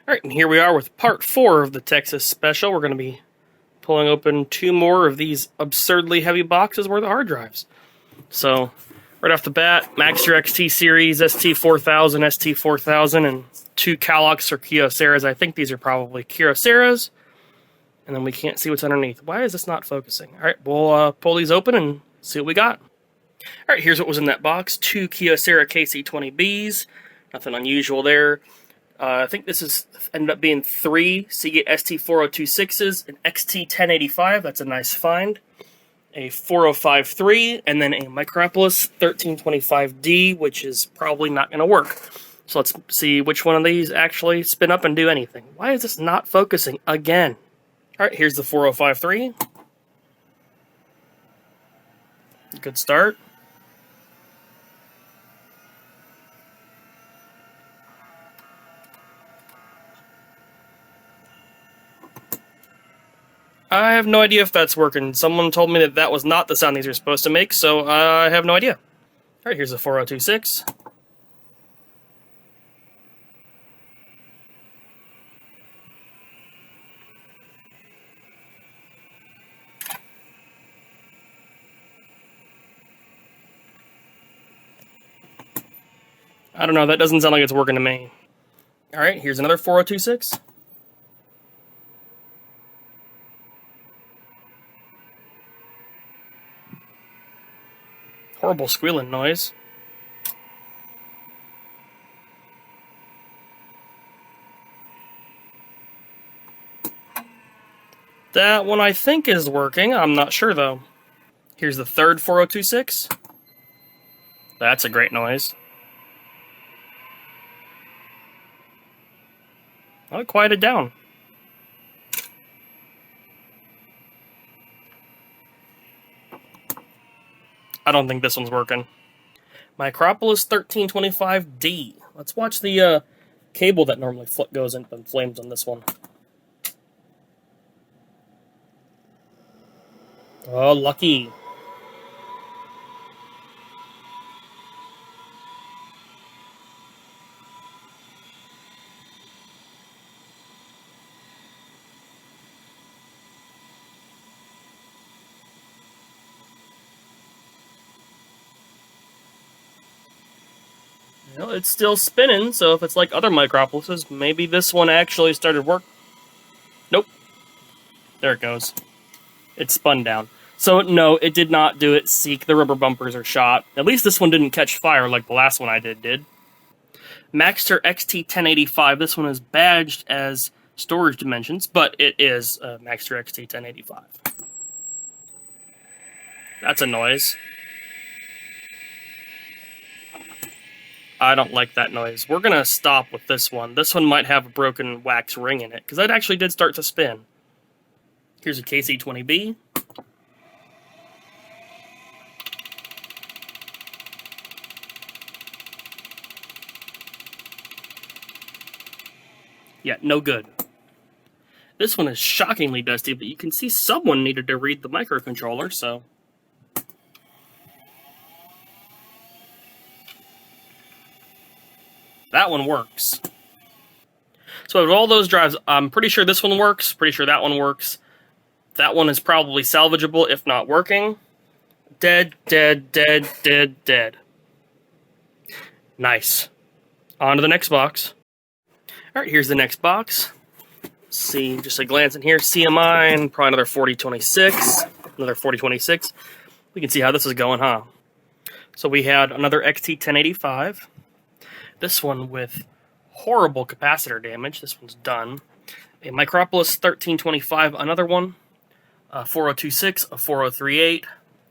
Alright, and here we are with part 4 of the Texas special. We're going to be pulling open 2 more of these absurdly heavy boxes worth of hard drives. So, right off the bat, Maxter XT series, ST4000, ST4000, and 2 Calox or Kyoceras. I think these are probably Kyoceras. And then we can't see what's underneath. Why is this not focusing? Alright, we'll pull these open and see what we got. Alright, here's what was in that box. 2 Kyocera KC20Bs. Nothing unusual there. I think this is ended up being 3 Seagate ST4026s, an XT1085, that's a nice find, a 4053, and then a Micropolis 1325D, which is probably not going to work. So let's see which one of these actually spin up and do anything. Why is this not focusing again? Alright, here's the 4053. Good start. I have no idea if that's working. Someone told me that that was not the sound these are supposed to make, so I have no idea. Alright, here's a 4026. I don't know, that doesn't sound like it's working to me. Alright, here's another 4026. Horrible squealing noise. That one I think is working, I'm not sure though. Here's the third 4026. That's a great noise. I'll quiet it down. I don't think this one's working. Micropolis 1325D. Let's watch the cable that normally goes into flames on this one. Oh, lucky. Well, it's still spinning, so if it's like other Micropolises, maybe this one actually started work. Nope. There it goes. It spun down. So, no, it did not do it. Seek, the rubber bumpers are shot. At least this one didn't catch fire like the last one I did. Maxter XT1085. This one is badged as storage dimensions, but it is a Maxter XT1085. That's a noise. I don't like that noise. We're going to stop with this one. This one might have a broken wax ring in it, because that actually did start to spin. Here's a KC20B. Yeah, no good. This one is shockingly dusty, but you can see someone needed to read the microcontroller, so... That one works. So with all those drives, I'm pretty sure this one works, pretty sure that one works. That one is probably salvageable, if not working. Dead, dead, dead, dead, dead. Nice. On to the next box. Alright, here's the next box. Let's see, just a glance in here. CMI, and probably another 4026. Another 4026. We can see how this is going, huh? So we had another XT1085. This one with horrible capacitor damage. This one's done. A Micropolis 1325, another one. A 4026, a 4038,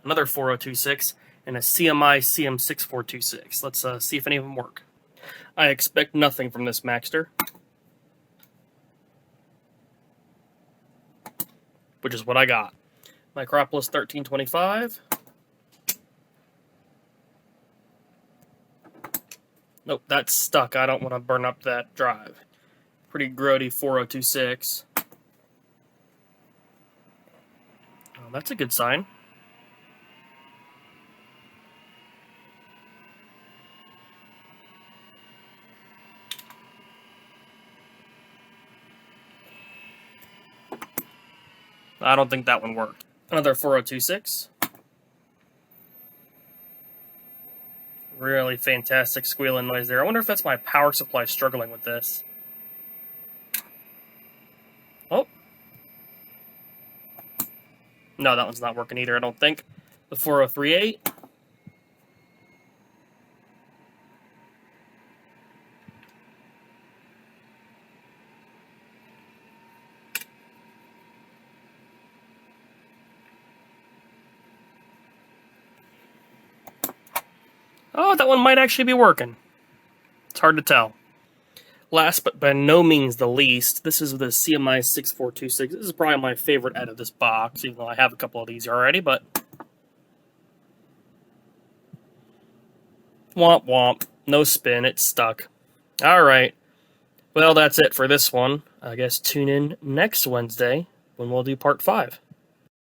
another 4026, and a CMI CM6426. Let's see if any of them work. I expect nothing from this Maxter. Which is what I got. Micropolis 1325. Nope, that's stuck. I don't want to burn up that drive. Pretty grody 4026. Oh, that's a good sign. I don't think that one worked. Another 4026. Really fantastic squealing noise there. I wonder if that's my power supply struggling with this. Oh. No, that one's not working either, I don't think. The 4038. Oh, that one might actually be working. It's hard to tell. Last but by no means the least, this is the CMI 6426. This is probably my favorite out of this box, even though I have a couple of these already, but... Womp womp. No spin, it's stuck. Alright. Well, that's it for this one. I guess tune in next Wednesday when we'll do part 5.